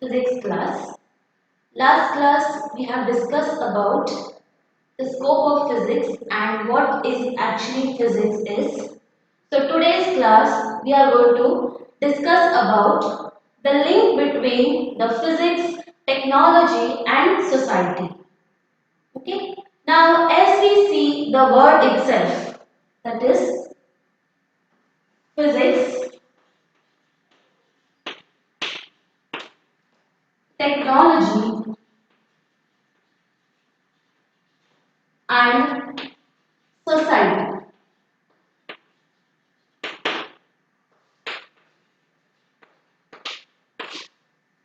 physics class. Last class we have discussed about the scope of physics and what is actually physics is. So today's class we are going to discuss about the link between the physics, technology and society. Okay. Now as we see the word itself, that is physics, technology and society.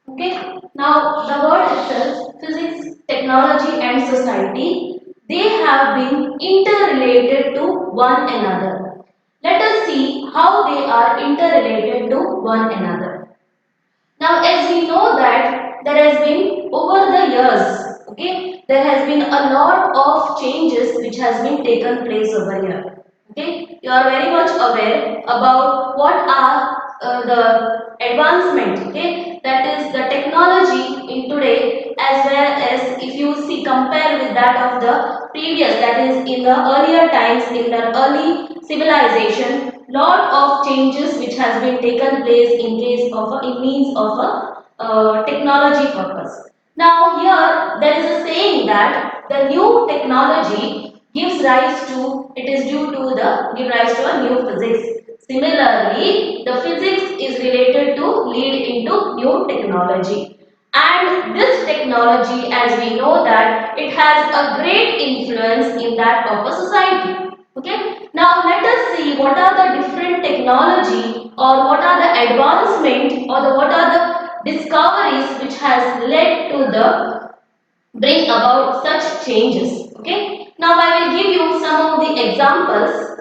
Okay, now the word itself, physics, technology and society, they have been interrelated to one another. Let us see how they are interrelated to one another. Now as we know that there has been over the years, okay, there has been a lot of changes which has been taken place over here. Okay, you are very much aware about what are the advancement, okay, that is the technology in today, as well as if you see compare with that of the previous, that is in the earlier times, in the early civilization, lot of changes which has been taken place in case of in means of a technology purpose. Now here there is a saying that the new technology gives rise to, it is due to the give rise to a new physics. Similarly, the physics is related to lead into new technology. And this technology, as we know that it has a great influence in that of a society. Okay. Now let us see what are the different technology or what are the advancement or what are the discoveries which has led to the bring about such changes. Okay. Now I will give you some of the examples.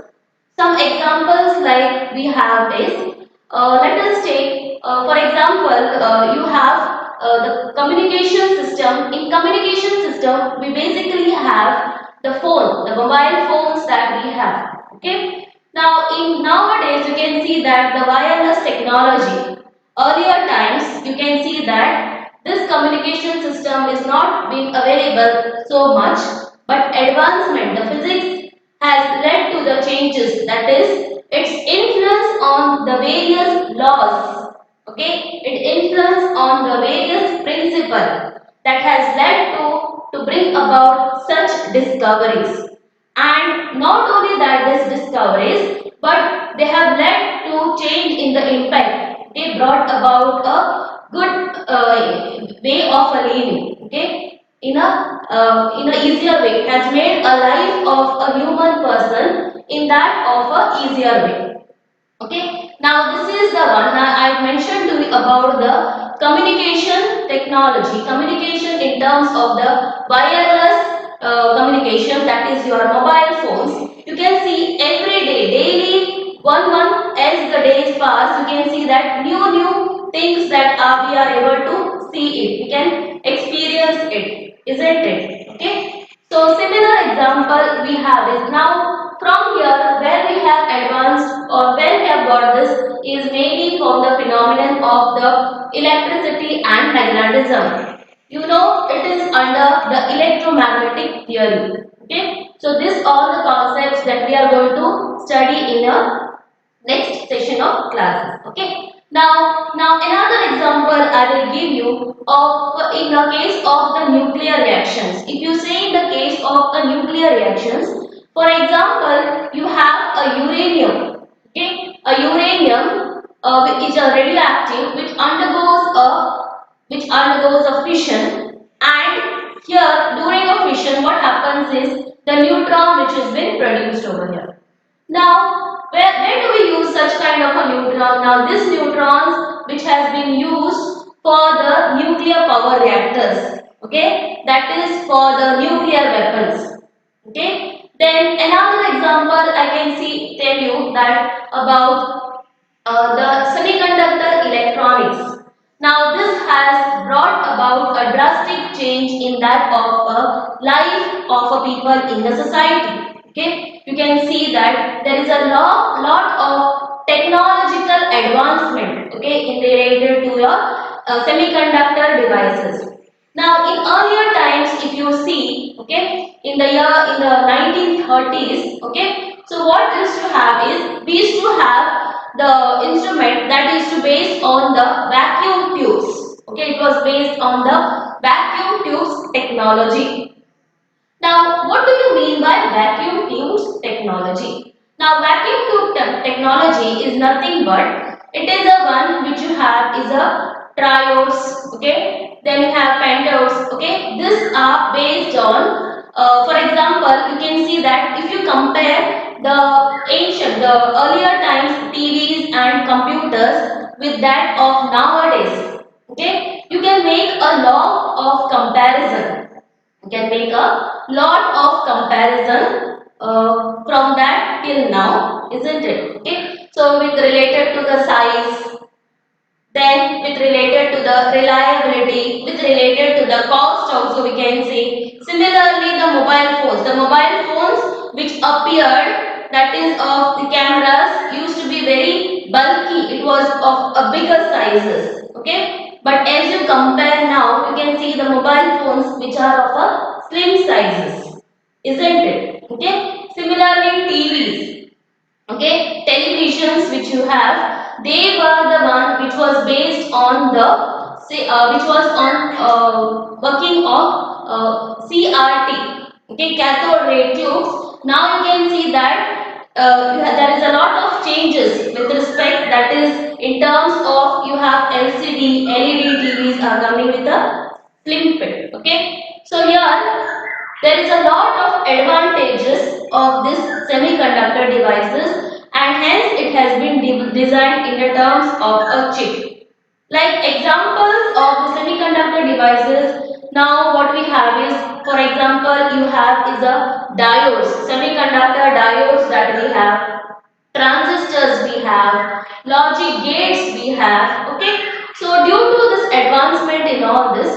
Some examples like we have is, let us take, for example, you have the communication system. In communication system, we basically have the phone, the mobile phones that we have. Okay. Now, in nowadays, you can see that the wireless technology. Earlier times, you can see that this communication system is not being available so much, but advancement, the physics has led to the changes, that is its influence on the various laws, okay, it influence on the various principle that has led to bring about such discoveries. And not only that these discoveries, but they have led to change in the impact. They brought about a good way of a living, okay, in a easier way. It has made a life of a human person in that of a easier way. Okay. Now this is the one I mentioned to you about the communication technology. Communication in terms of the wireless communication, that is your mobile phones. You can see every day, daily, one as the days pass, you can see that new things that we are able to see it. We can experience it, isn't it? Okay. So similar example we have is now from here where we have advanced or where we have got this is maybe from the phenomenon of the electricity and magnetism. You know it is under the electromagnetic theory. Okay. So this all the concepts that we are going to study in a next session of classes. Okay. Now another example I will give you of in the case of the nuclear reactions. If you say in the case of the nuclear reactions, for example, you have a uranium. Okay, a uranium which is a radioactive which undergoes a fission, and here during a fission what happens is the neutron which has been produced over here. Now, where do we use such kind of a neutron? Now, this neutrons which has been used for the nuclear power reactors. Okay, that is for the nuclear weapons. Okay, then another example I can see tell you that about the semiconductor electronics. Now, this has brought about a drastic change in that of a life of a people in the society. Okay, you can see that there is a lot of technological advancement. Okay, in related to your semiconductor devices. Now, in earlier times, if you see, okay, in the 1930s, okay, so what we used to have is we used to have the instrument that is to based on the vacuum tubes. Okay, it was based on the vacuum tubes technology. Now, what do you mean by vacuum tubes technology? Now, vacuum tube technology is nothing but it is a one which you have is a triodes, okay? Then you have pentodes, okay? These are based on, for example, you can see that if you compare the earlier times TVs and computers with that of nowadays, okay? You can make a lot of comparison. You can make a lot of comparison from that till now, isn't it? Okay. So with related to the size, then with related to the reliability, with related to the cost also we can see. Similarly, the mobile phones which appeared, that is of the cameras used to be very bulky. It was of a bigger sizes. Okay. But as you compare now, you can see the mobile phones which are of a slim sizes, isn't it? Okay. Similarly, TVs. Okay, televisions which you have, they were the one which was based on the which was on working of CRT. Okay, cathode ray tubes. Now you can see that there is a lot of changes with respect, that is in terms of you have LCD, LED TVs are coming with a slim fit. Okay, so here there is a lot of advantages of this semiconductor devices, and hence it has been designed in the terms of a chip. Like examples of the semiconductor devices, now what we have is, for example, you have is a diodes, semiconductor diodes that we have, transistors we have, logic gates we have, okay. So due to this advancement in all this,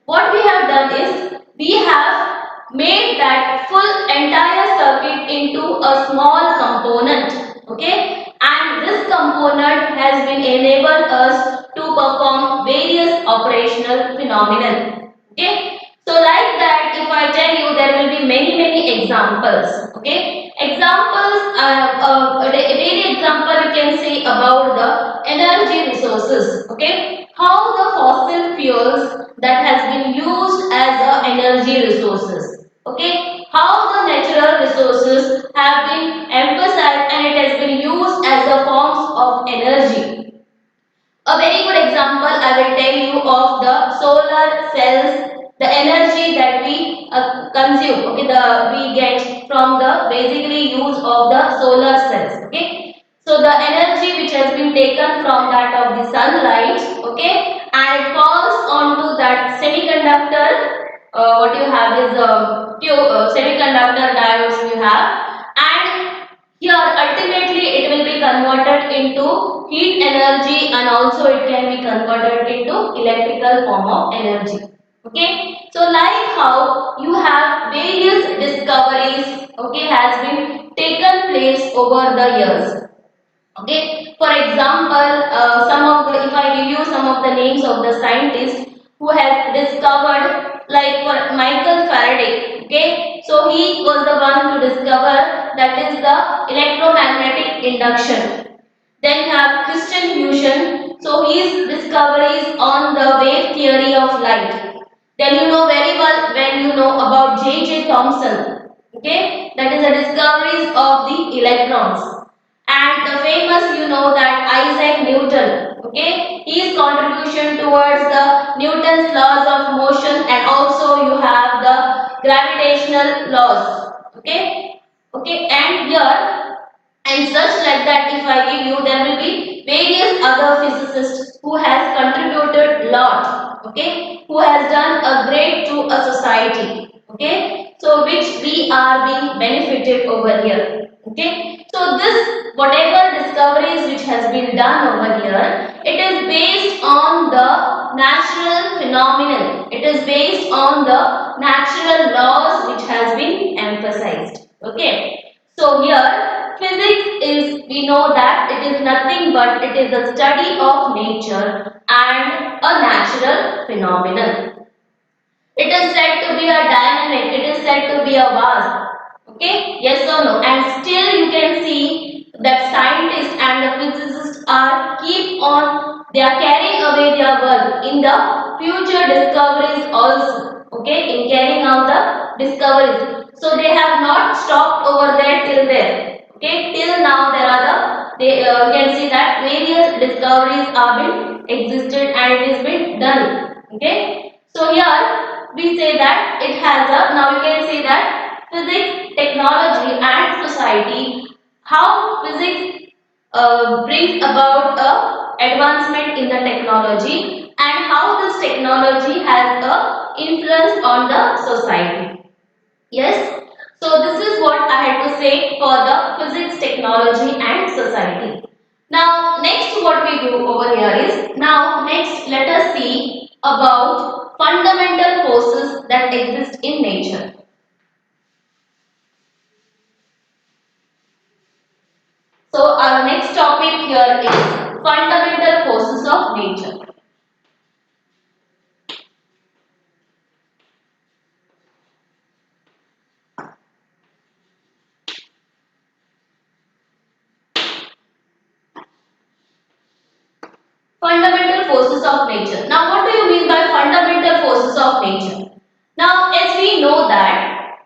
what we have done is we have made that full entire circuit into a small component, okay, and this component has been enabled us to perform various operational phenomenon, okay. So like that, if I tell you, there will be many examples, okay. Examples, a very example you can say about the energy resources, okay. How the fossil fuels that has been used as the energy resources, okay. How the natural resources have been emphasized and it has been used as the forms of energy. A very good example I will tell you of the solar cells, the energy that we consume, okay, we get from the basically use of the solar cells, okay. So the energy which has been taken from that of the sunlight, okay, and it falls onto that semiconductor. What you have is semiconductor diodes you have, and here ultimately it will be converted into heat energy, and also it can be converted into electrical form of energy. Okay, so like how you have various discoveries, okay, has been taken place over the years. Okay, for example, if I give you some of the names of the scientists who has discovered, like for Michael Faraday. Okay, so he was the one to discover, that is the electromagnetic induction. Then you have Christian fusion. So his discoveries on the wave theory of light. Then you know very well when you know about J.J. Thomson. Okay, that is the discoveries of the electrons. And the famous, you know, that Isaac Newton, okay, his contribution towards the Newton's laws of motion, and also you have the gravitational laws, okay, and here, and such like that, if I give you, there will be various other physicists who has contributed lot, okay, who has done a great to a society, okay, so which we are being benefited over here, okay. So this whatever discoveries which has been done over here, it is based on the natural phenomenon, it is based on the natural laws which has been emphasized, okay. So here, physics is, we know that it is nothing but it is the study of nature and a natural phenomenon. It is said to be a dynamic, it is said to be a vast. Okay, yes or no? And still you can see that scientists and the physicists are keep on, they are carrying away their work in the future discoveries also. Okay, in carrying out the discoveries. So they have not stopped over there till there. Okay, till now there are you can see that various discoveries are been existed and it is been done. Okay, so here we say that it has a, now you can see that physics, technology and society, how physics brings about a advancement in the technology and how this technology has a influence on the society. Yes, so this is what I had to say for the physics, technology and society. Now next what we do over here is, now next let us see about fundamental forces that exist in nature. So our next topic here is fundamental forces of nature. Fundamental forces of nature. Now what do you mean by fundamental forces of nature? Now as we know that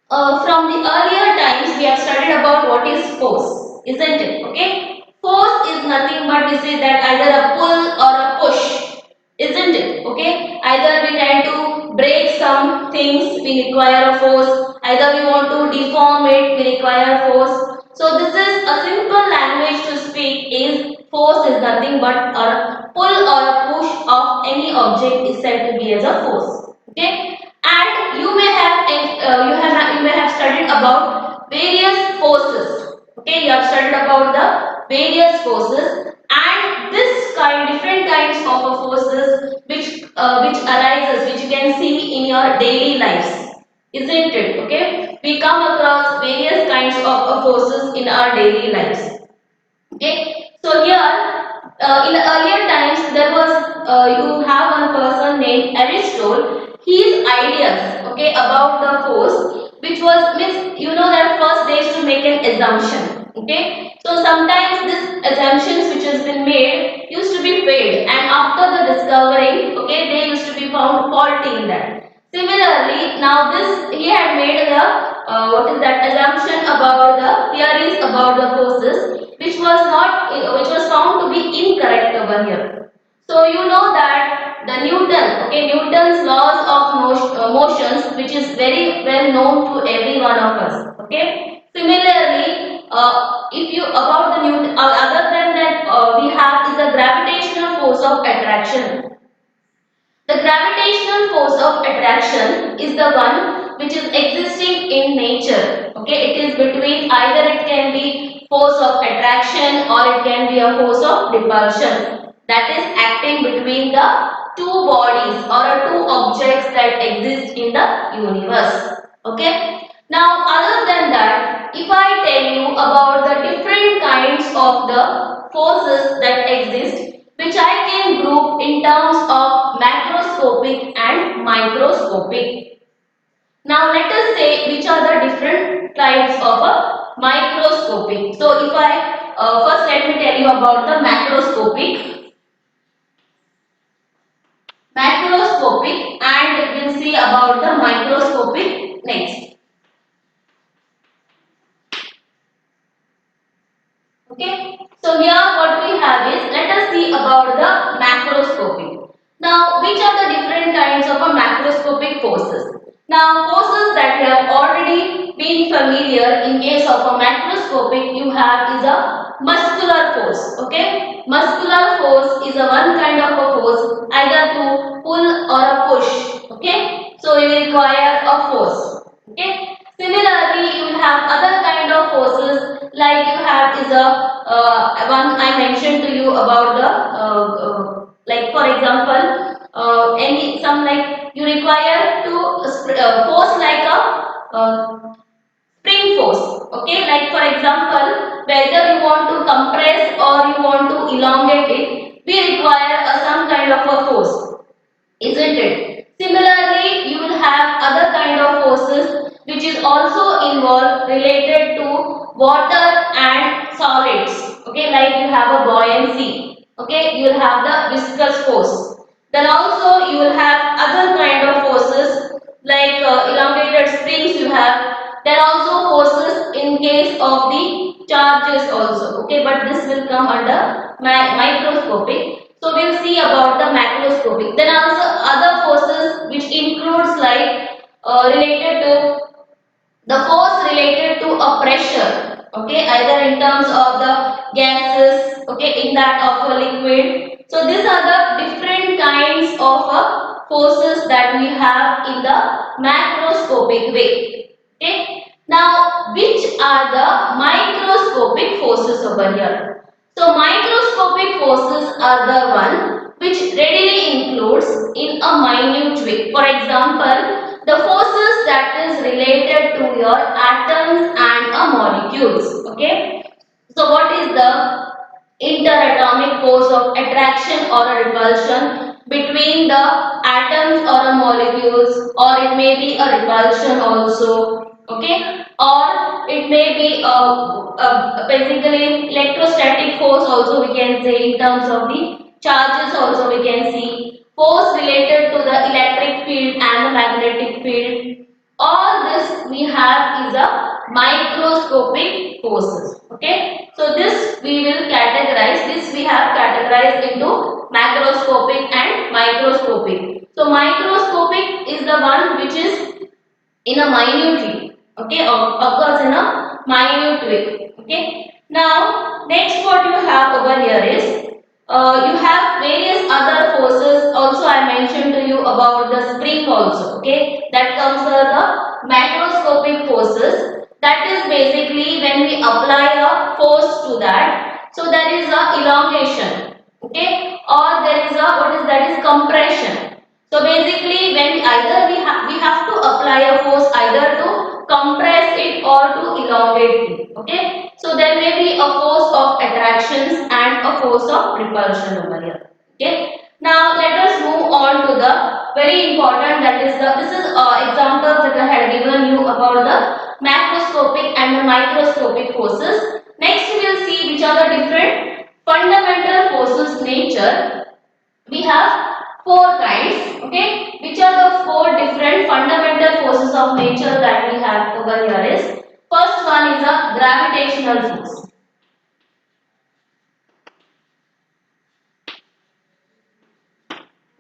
from the earlier times we have studied about what is force, isn't it? Okay, force is nothing but we say that either a pull or a push, isn't it? Okay, either we tend to break some things, we require a force, either we want to deform it, we require force. So this is a simple language to speak is force is nothing but a pull or a push of any object is said to be as a force. Okay, and you may have studied about various forces. Okay, you have studied about the various forces, and this kind different kinds of forces which arises, which you can see in your daily lives, isn't it? Okay, we come across various kinds of forces in our daily lives. Okay, so here in the earlier times there was you have one person named Aristotle. His ideas, okay, about the force, which was means you know that first they used to make an assumption. Okay, so sometimes this assumptions which has been made used to be failed, and after the discovering, okay, they used to be found faulty in that. Similarly, now this he had made the what is that assumption about the theories about the forces, which was found to be incorrect over here. So you know that the Newton, okay, Newton's laws of motions, which is very well known to every one of us. Okay. Similarly, if you about the Newton, other than that, we have is the gravitational force of attraction. The gravitational force of attraction is the one which is existing in nature. Okay, it is between either it can be force of attraction or it can be a force of repulsion, that is acting between the two bodies or two objects that exist in the universe. Okay. Now other than that, if I tell you about the different kinds of the forces that exist, which I can group in terms of macroscopic and microscopic. Now let us say which are the different types of a microscopic. So if I first let me tell you about the macroscopic, and we'll see about the microscopic next. Okay, so here what we have is, let us see about the macroscopic. Now, which are the different kinds of a macroscopic forces? Now, forces that we have already been familiar in case of a macroscopic, you have is a muscular force. Okay, muscular force is a one kind of a force either to pull or a push. Okay, so you require a force. Okay. Similarly, you have other kind of forces like you have is a one I mentioned to you about the like for example any some like you require to force like a spring force. Okay, like for example, whether you want to compress or you want to elongate it, we require some kind of a force, isn't it? Similarly, you will have other kind of forces which is also involved related to water and solids. Okay, like you have a buoyancy. Okay, you will have the viscous force. Then also you will have other kind of forces like elongated springs you have. Then also forces in case of the charges also. Okay, but this will come under microscopic. So we'll see about the macroscopic. Then also other forces which includes like related to the force related to a pressure. Okay, either in terms of the gases. Okay, in that of a liquid. So these are the different kinds of forces that we have in the macroscopic way. Okay. Now, which are the microscopic forces over here? So microscopic forces are the one which readily includes in a minute way. For example, the forces that is related to your atoms and molecules. Okay. So what is the interatomic force of attraction or a repulsion between the atoms or a molecules, or it may be a repulsion also, okay, or it may be basically electrostatic force also we can say, in terms of the charges also we can see force related to the electric field and the magnetic field. All this we have is a microscopic forces. Okay, so this we will categorize, this we have categorized into macroscopic and microscopic. So microscopic is the one which is in a minute way. Okay, occurs in a minute way. Okay, now next what you have over here is you have various other forces also. I mentioned to you about the spring also. Okay, that comes under the macroscopic forces. That is basically when we apply a force to that, so there is a elongation. Okay, or there is a what is that is compression. So basically when we have to apply a force either to compress it or to elongate it. Okay, so there may be a force of attractions and a force of repulsion over here. Okay, now let us move on to the very important, that is the this is examples that I had given you about the macroscopic and the microscopic forces. Next we will see which are the different fundamental forces nature. We have four kinds. Okay, which are the four different fundamental forces of nature that we have over here is, first one is a gravitational force.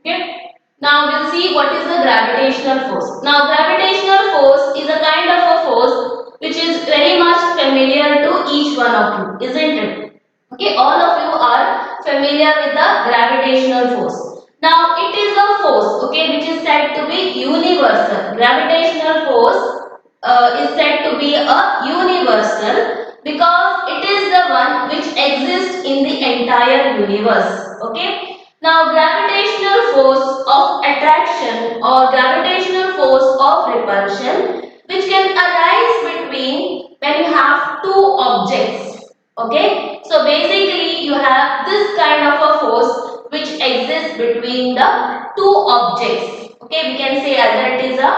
Okay, now we'll see what is the gravitational force. Now gravitational force is a kind of a force which is very much familiar to each one of you, isn't it? Okay, all of you are familiar with the gravitational force. Now it is a force, okay, which is said to be universal. Gravitational force is said to be a universal because it is the one which exists in the entire universe. Okay. Now gravitational force of attraction or gravitational force of repulsion, which can arise between when you have two objects. Okay, so basically you have this kind of a force which exists between the two objects. Okay, we can say either it is a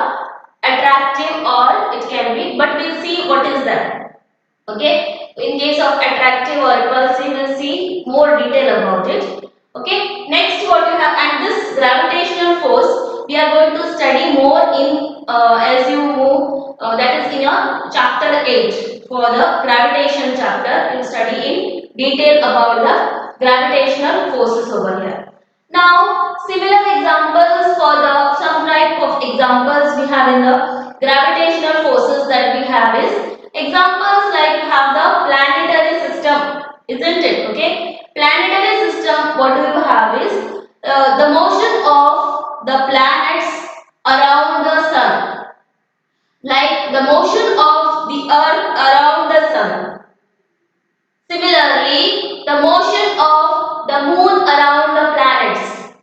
attractive or it can be, but we'll see what is that. Okay, in case of attractive or repulsive, we'll see more detail about it. Okay, next what you have, and this gravitational force we are going to study more in as you move, that is in your chapter 8. For the gravitation chapter, you will study in detail about the gravitational forces over here. Now, similar examples for the some type of examples we have in the gravitational forces that we have is examples like you have the planetary system, isn't it? Okay, planetary system. What do you have is the motion of the planets around the sun, like the motion of the earth around the sun. Similarly, the motion of the moon around the planets.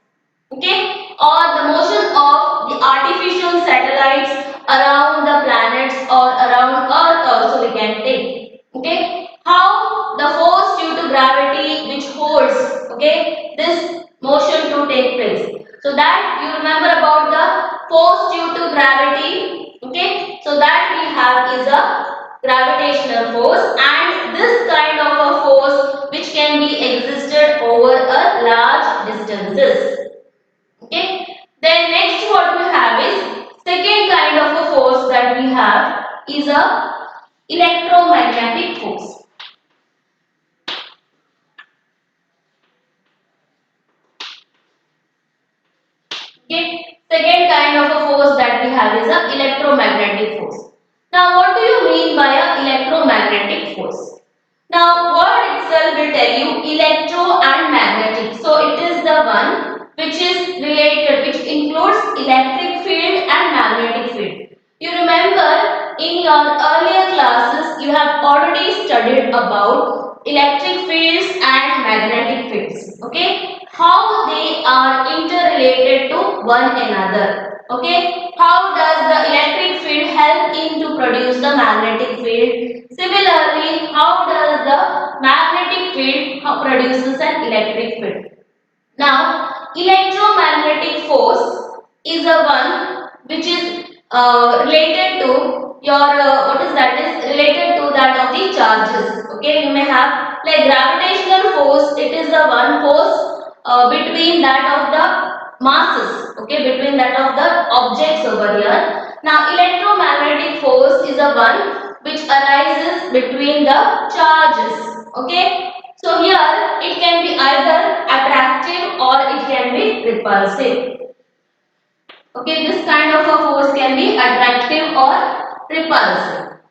Okay, or the motion of the artificial satellites around the planets or around earth also we can take. Okay, how the force due to gravity which holds, okay, this motion to take place. So that you remember about the force due to gravity. Okay, so that we have is a gravitational force, and this kind of a force which can be existed over a large distances. Okay, then next what we have is second kind of a force that we have is a electromagnetic force. Okay, second kind of a force that we have is a electromagnetic force. Now what do you mean by a electromagnetic force? Now word itself will tell you electro and magnetic. So it is the one which is related, which includes electric field and magnetic field. You remember in your earlier classes you have already studied about electric fields and magnetic fields. Okay, how they are interrelated to one another. Okay, how does the electric field help in to produce the magnetic field? Similarly, how does the magnetic field produces an electric field? Now, electromagnetic force is a one which is related to your what is that is related to that of the charges. Okay, you may have like gravitational force. It is the one force between that of the masses. Okay, between that of the objects over here. Now, electromagnetic force is a one which arises between the charges. Okay. So here it can be either attractive or it can be repulsive. Okay, this kind of a force can be attractive or repulsive.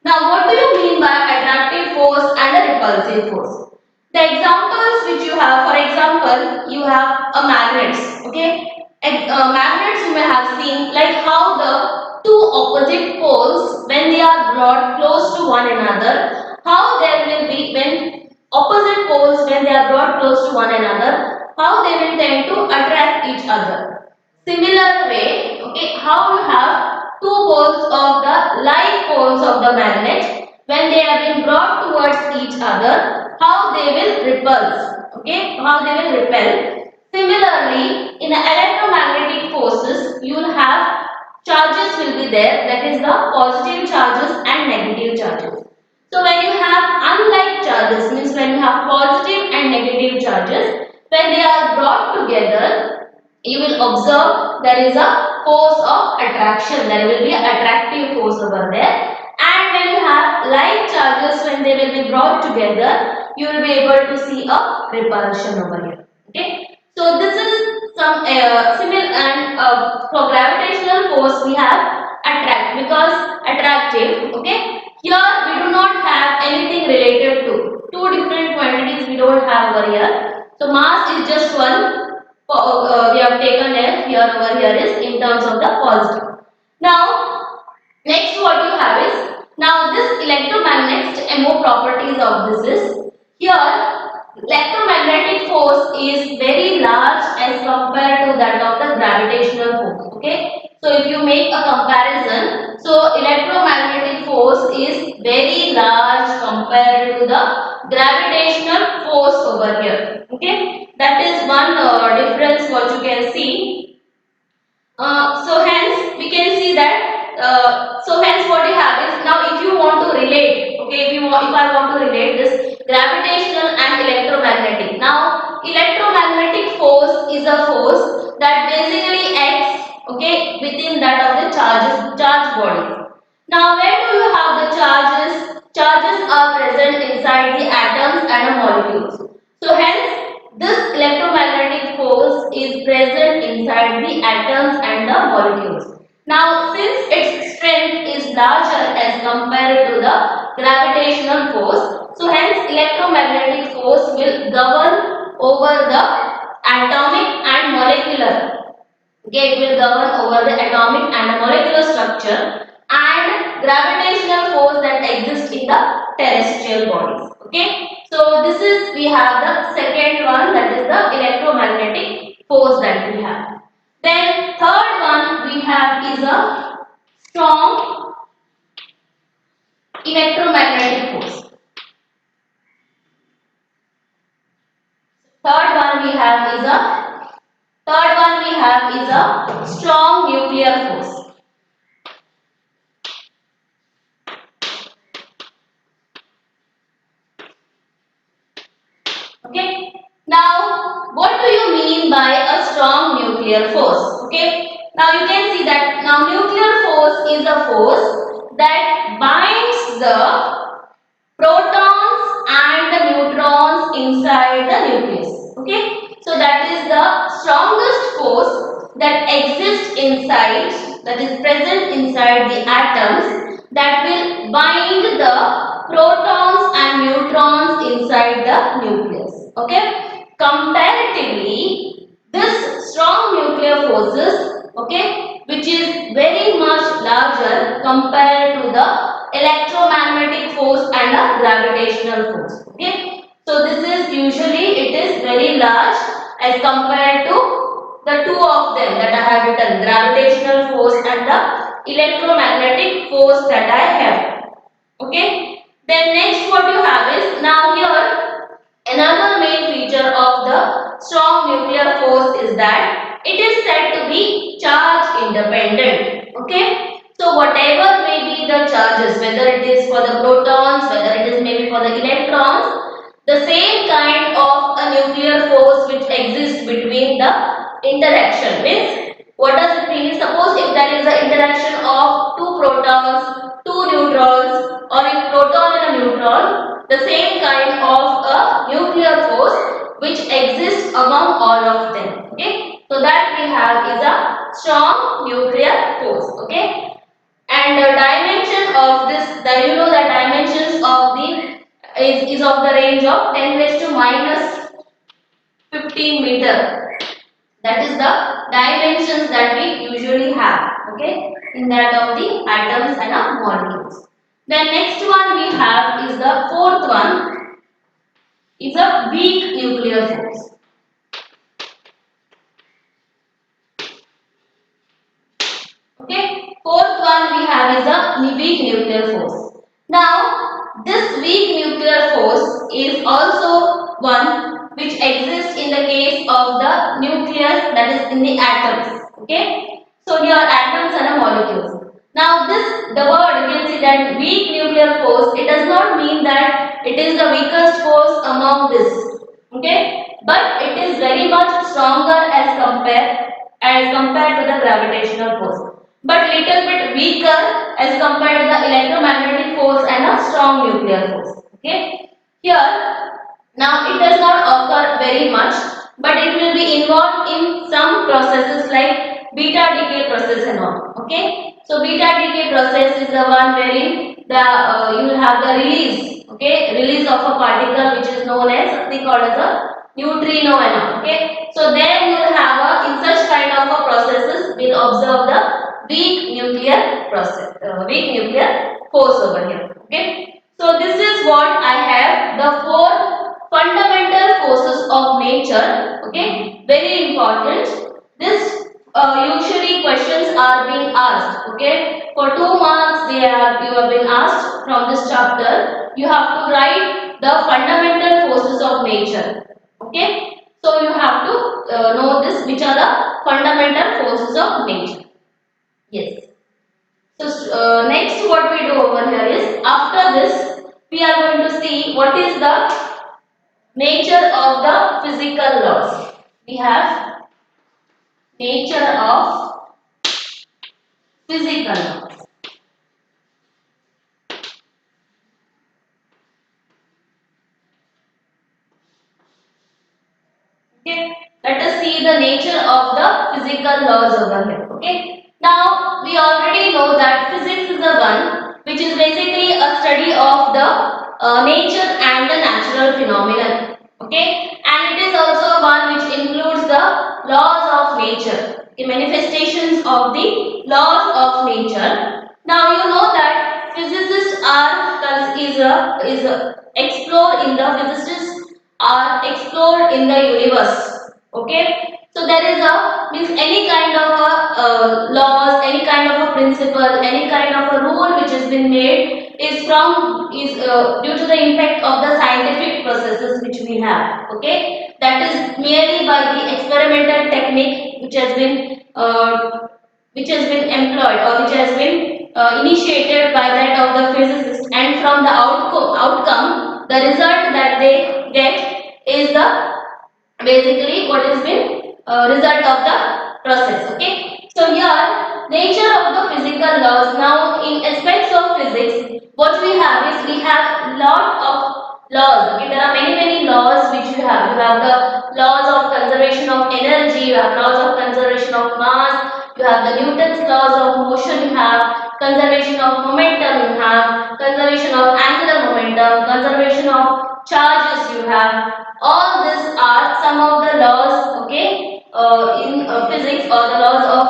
Now what do you mean by attractive force and a repulsive force? The examples which you have, for example, you have a magnets. Okay, magnets you may have seen like how the two opposite poles when they are brought close to one another, how there will be when opposite poles when they are brought close to one another, how they will tend to attract each other. Similar way, okay, how you have two poles of the like poles of the magnet when they are being brought towards each other, how they will repulse, okay, how they will repel. Similarly, in electromagnetic forces, you will have charges will be there, that is the positive charges and negative charges. So when you have unlike charges, means when you have positive and negative charges, when they are brought together, you will observe there is a force of attraction. There will be an attractive force over there. And when you have like charges, when they will be brought together, you will be able to see a repulsion over here. Okay. So this is some similar, and for gravitational force we have attract, because attractive. Okay. Here we do not have anything related to two different quantities. We don't have over here. So mass is just one. We have taken F here over here is in terms of the positive. Now, next what you have is, now this electromagnet's MO properties of this is, here electromagnetic force is very large as compared to that of the gravitational force. Okay, so if you make a comparison, so electromagnetic force is very large compared to the gravitational force over here. Okay, that is one difference what you can see. So hence we can see that so hence what you have is, now if you want to relate, okay, if I want to relate this gravitational and electromagnetic. Now electromagnetic force is a force that basically acts, okay, within that of the charge body. Now where do you have the charges? Charges are present inside the atoms and the molecules. So hence this electromagnetic force is present inside the atoms and the molecules. Now since its strength is larger as compared to the gravitational force, so hence electromagnetic force will govern over the atomic and molecular. Okay, it will govern over the atomic and molecular structure and gravitational force that exists in the terrestrial bodies. Okay, so this is, we have the second one, that is the electromagnetic force that we have. Then third one we have is a strong electromagnetic force. Third one we have is a strong nuclear force. Okay. Now, what do you mean by a strong nuclear force? Okay. Now you can see that now nuclear force is a force that binds the protons and the neutrons inside the nucleus. Okay. So that is the strongest force that exists inside, that is present inside the atoms, that will bind the protons and neutrons inside the nucleus. Okay. Comparatively, this strong nuclear forces, okay, which is very much larger compared to the electromagnetic force and the gravitational force. Okay. So this is usually it is very large as compared to the two of them that I have written, gravitational force and the electromagnetic force that I have. Okay. Then next what you have is, now here another main feature of the strong nuclear force is that it is said to be charge independent. Okay. So whatever may be the charges, whether it is for the protons, whether it is maybe for the electrons, the same kind of a nuclear force which exists between the interaction. Means what does it mean? Suppose if there is an interaction of two protons, two neutrons, or if proton and a neutron, the same kind of a nuclear force which exists among all of them. Okay, so that we have is a strong nuclear force. Okay, and the dimension of this, the you know the dimensions of the is of the range of 10 raised to minus 15 meter. That is the dimensions that we usually have. Okay, in that of the atoms and molecules. The next one we have is the fourth one is a weak nuclear force. Okay, fourth one we have is a weak nuclear force. Now, this weak nuclear force is also one which exists in the case of the nucleus, that is in the atoms. Okay, so here atoms and molecules. Now, the word you can see that weak nuclear force, it does not mean that it is the weakest force among this. Okay, but it is very much stronger as compared to the gravitational force, but little bit weaker as compared to the electromagnetic force and a strong nuclear force. Okay, here now it does not occur very much, but it will be involved in some processes like beta decay process and all. Okay, so beta decay process is the one wherein the you will have the release. Okay, release of a particle which is known as something called as a neutrino and all. Okay, so there you will have in such kind of a processes we'll observe the weak nuclear process, weak nuclear force over here. Okay, so this is what I have, the four fundamental forces of nature. Okay, very important. This usually questions are being asked. Okay, for 2 marks you have been asked from this chapter. You have to write the fundamental forces of nature. Okay, so you have to know this, which are the fundamental forces of nature. Yes. So next what we do over here is, after this we are going to see what is the nature of the physical laws. We have nature of physical laws. Okay, let us see the nature of the physical laws over here. Okay, now we already know that physics is the one which is basically a study of the nature and the natural phenomenon. Okay, and it is also one which includes the laws of nature, the manifestations of the laws of nature. Now you know that physicists are explore in the physicists are explored in the universe. Okay, so there is a means any kind of a laws, any kind of a principle, any kind of a rule which has been made is due to the impact of the scientific processes which we have. Okay, that is merely by the experimental technique which has been employed or which has been initiated by that of the physicist, and from the outcome the result that they get is the basically what has been result of the process. Okay, so here nature of the physical laws. Now in aspects of physics, what we have is we have lot of laws. Okay, there are many laws which you have the laws of conservation of energy, you have laws of conservation of mass, you have the Newton's laws of motion, you have conservation of momentum, you have conservation of angular momentum, conservation of charges, you have all these are some of the laws. Okay, in physics, or the laws of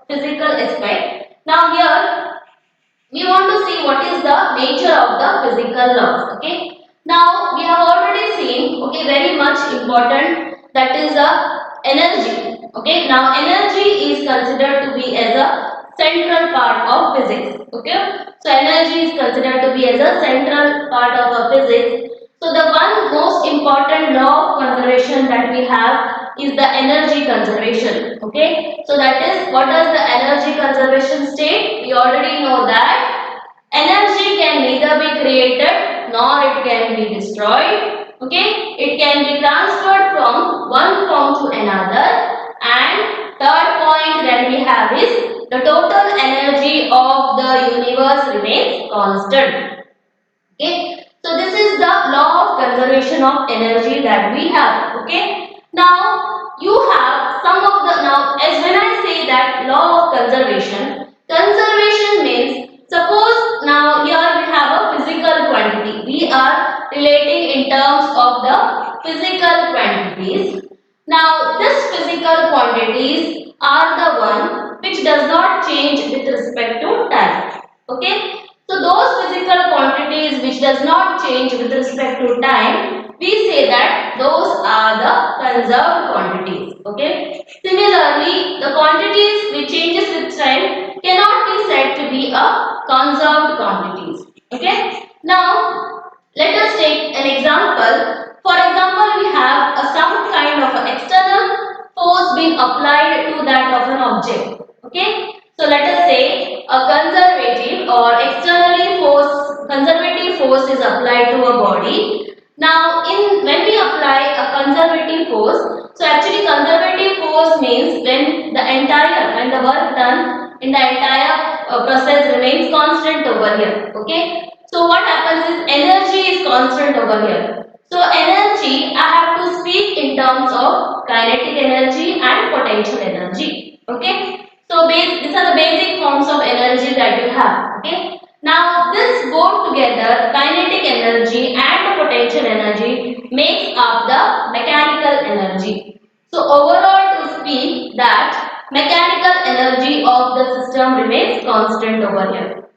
physical aspect. Now here we want to see what is the nature of the physical laws. Okay, now we have already seen, okay, very much important, that is the energy. Okay, now energy is considered to be as a central part of physics. Okay, so energy is considered to be as a central part of a physics. So the one most important law of conservation that we have is the energy conservation. Okay, so that is, what does the energy conservation state? We already know that energy can neither be created nor it can be destroyed. Okay, it can be transferred from one form to another. And third point that we have is the total energy of the universe remains constant. Okay, so this is the law of conservation of energy that we have. Okay, now you have some of the, now as when I say that law of conservation means, suppose now here we have a physical quantity, we are relating in terms of the physical quantities. Now this physical quantities are the one which does not change with respect to time. Okay, so those physical quantities which does not change with respect to time, we say that those are the conserved quantities. Okay, similarly the quantities which changes with time cannot be said to be a conserved quantities. Okay, now let us take an example. For example, we have some kind of an external force being applied to that of an object. Okay, so let us say a conservative or externally conservative force is applied to a body. Now in when we apply a conservative force, so actually conservative force means when the work done in the entire process remains constant over here. Okay, so what happens is energy is constant over here. So energy, I have to speak in terms of kinetic energy and potential energy. Okay, so these are the basic forms of energy that you have. Okay, now this both together, kinetic energy and the potential energy, makes up the mechanical energy. So overall, to speak that mechanical energy of the system remains constant over here.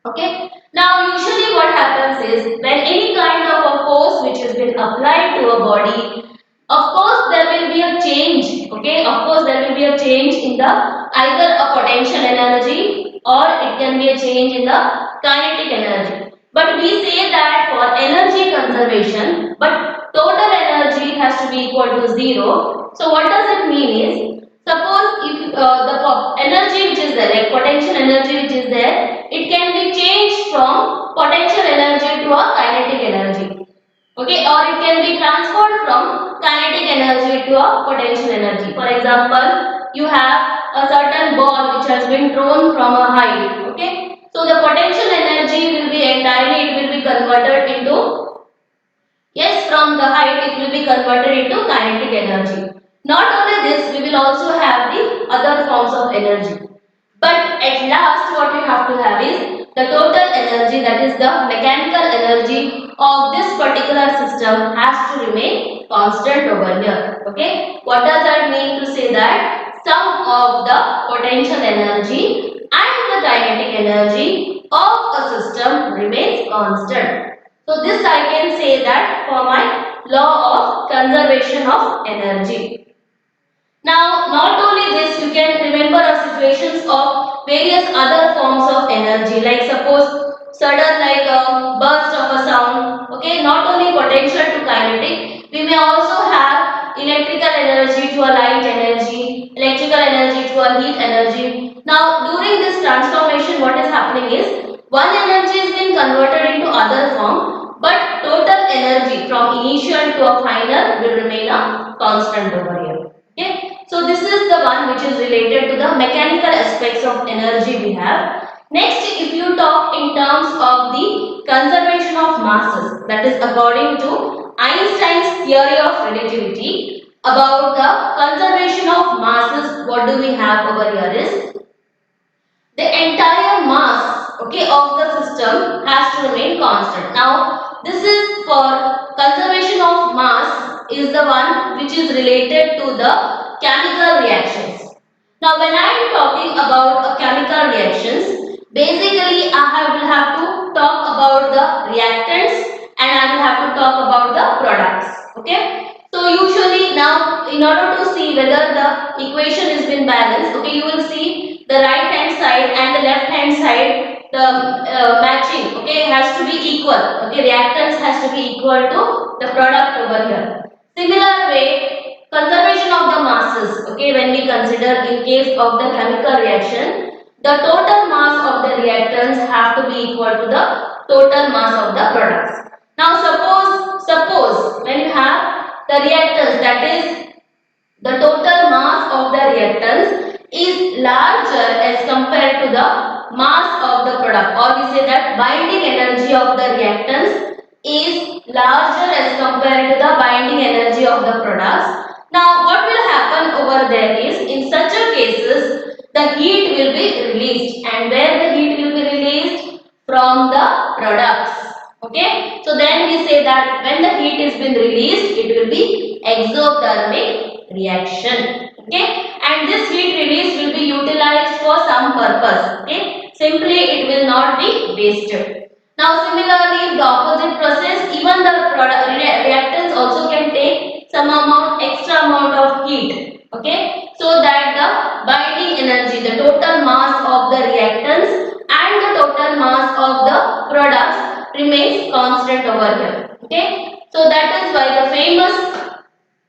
Okay, now usually what happens is, when any kind of a force which has been applied to a body, of course there will be a change. Okay, of course there will be a change in the either a potential energy or it can be a change in the kinetic energy. But we say that for energy conservation, but total energy has to be equal to zero. So what does it mean is, suppose if the energy which is there, like potential energy which is there, it can be changed from potential energy to a kinetic energy. Okay, or it can be transferred from kinetic energy to a potential energy. For example, you have a certain ball which has been thrown from a height. Okay, so the potential energy will be entirely, it will be converted into, yes, from the height it will be converted into kinetic energy. Not only this, we will also have the other forms of energy. But at last what we have to have is the total energy, that is the mechanical energy of this particular system has to remain constant over here. Okay, what does that mean to say that sum of the potential energy and the kinetic energy of a system remains constant. So this I can say that for my law of conservation of energy. Now, not only this, you can remember situations of various other forms of energy, like suppose sudden like a burst of a sound. Okay, not only potential to kinetic, we may also have electrical energy to a light energy, electrical energy to a heat energy. Now during this transformation, what is happening is one energy is being converted into other form, but total energy from initial to a final will remain a constant over here. Okay, so this is the one which is related to the mechanical aspects of energy we have. Next, if you talk in terms of the conservation of masses, that is according to Einstein's theory of relativity, about the conservation of masses, what do we have over here is the entire mass, okay, of the system has to remain constant. Now this is for conservation of mass is the one which is related to the chemical reactions. Now when I am talking about chemical reactions, basically will have to talk about the reactants and I will have to talk about the products. Okay, so usually now in order to see whether the equation is been balanced, okay, you will see the right hand side and the left hand side, the matching, okay, has to be equal. Okay, reactants has to be equal to the product over here. Similar way, conservation of the masses, okay, when we consider in case of the chemical reaction, the total mass of the reactants have to be equal to the total mass of the products. Now suppose when you have the reactants, that is the total mass of the reactants is larger as compared to the mass of the product, or we say that binding energy of the reactants is larger as compared to the binding energy of the products. Now what will happen over there is in such a cases the heat will be released, and where the heat will be released from the products. Okay, so then we say that when the heat is been released, it will be exothermic reaction. Okay, and this heat release will be utilized for some purpose. Okay, simply it will not be wasted. Now similarly, the opposite process, even the reactants also can take some extra amount of heat. Okay, so that the binding energy, the total mass of the reactants and the total mass of the products remains constant over here. Okay, so that is why the famous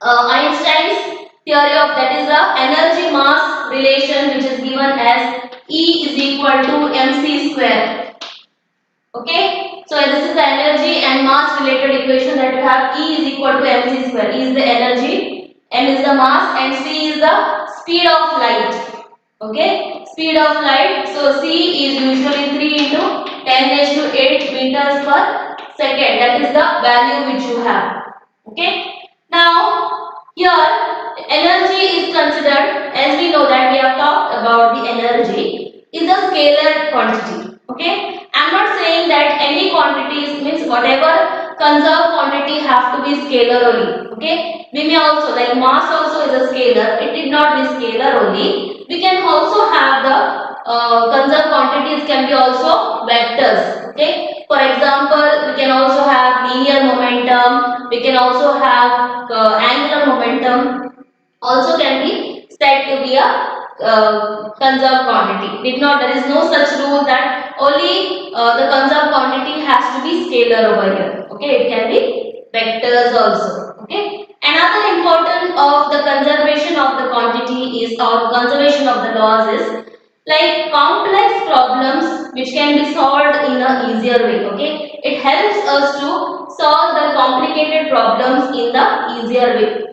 Einstein's theory of, that is the energy mass relation, which is given as E is equal to mc square. Okay, so this is the energy and mass related equation that we have. E is equal to mc square. E is the energy, m is the mass, and c is the speed of light. Okay, speed of light. So c is usually 3 into 10 raised to 8 meters per second. That is the value which you have. Okay, now here energy is considered, as we know that we have talked about the energy is a scalar quantity. Okay, I am not saying that any quantities means whatever conserved quantity have to be scalar only. Okay, we may also, like mass also is a scalar, it did not be scalar only. We can also have the conserved quantities can be also vectors. Okay, for example, we can also have linear momentum, we can also have angular momentum, also can be said to be a conserved quantity. Did not, there is no such rule that only the conserved quantity has to be scalar over here. Okay, it can be vectors also. Okay, another important of the conservation of the quantity is, or conservation of the laws is, like complex problems which can be solved in a easier way. Okay, it helps us to solve the complicated problems in the easier way.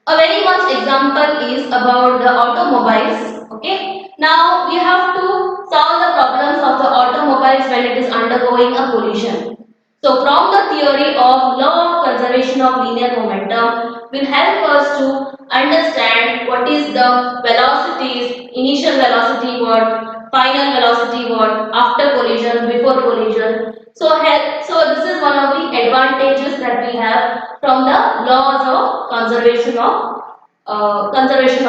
A very much example is about the automobiles. Okay, now we have to solve the problems of the automobiles when it is undergoing a collision. So from the theory of law of conservation of linear momentum will help us to understand what is the velocities, initial velocity what, final velocity what, after collision, before collision. So this is one of the advantages that we have from the laws of conservation of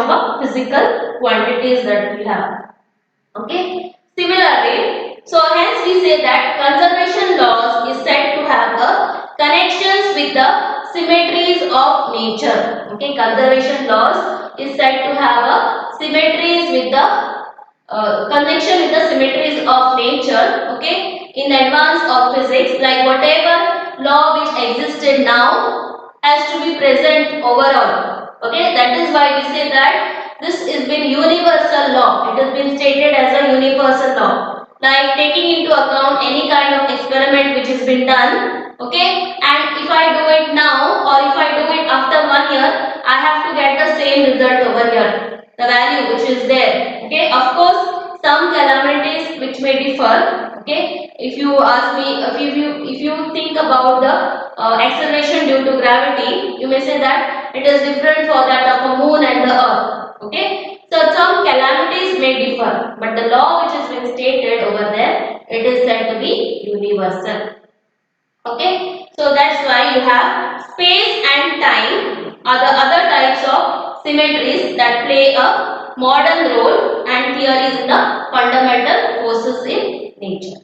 a physical quantities that we have. Okay. Similarly, so hence we say that conservation laws is said to have a connections with the symmetries of nature. Okay, conservation laws is said to have a symmetries with the connection with the symmetries of nature. Okay, in the advance of physics, like whatever law which existed now has to be present overall. Okay, that is why we say that this has been universal law. It has been stated as a universal law, like taking into account any kind of experiment which has been done. Okay, and if I do it now or if I do it after 1 year, I have to get the same result over here, the value which is there. Okay, of course some calamities which may differ. Okay, if you ask me, if you think about the acceleration due to gravity, you may say that it is different for that of a moon and the earth. Okay, so some calamities may differ, but the law which has been stated over there, it is said to be universal. Okay, so that's why you have space and time are the other types of symmetries that play a modern role and theories in the fundamental forces in nature.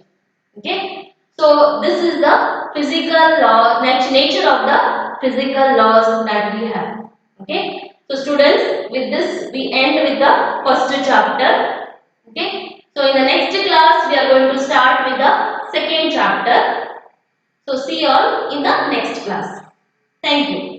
Okay, so this is the physical law, nature of the physical laws that we have. Okay, so students, with this we end with the first chapter. Okay, so in the next class we are going to start with the second chapter. So see you all in the next class. Thank you.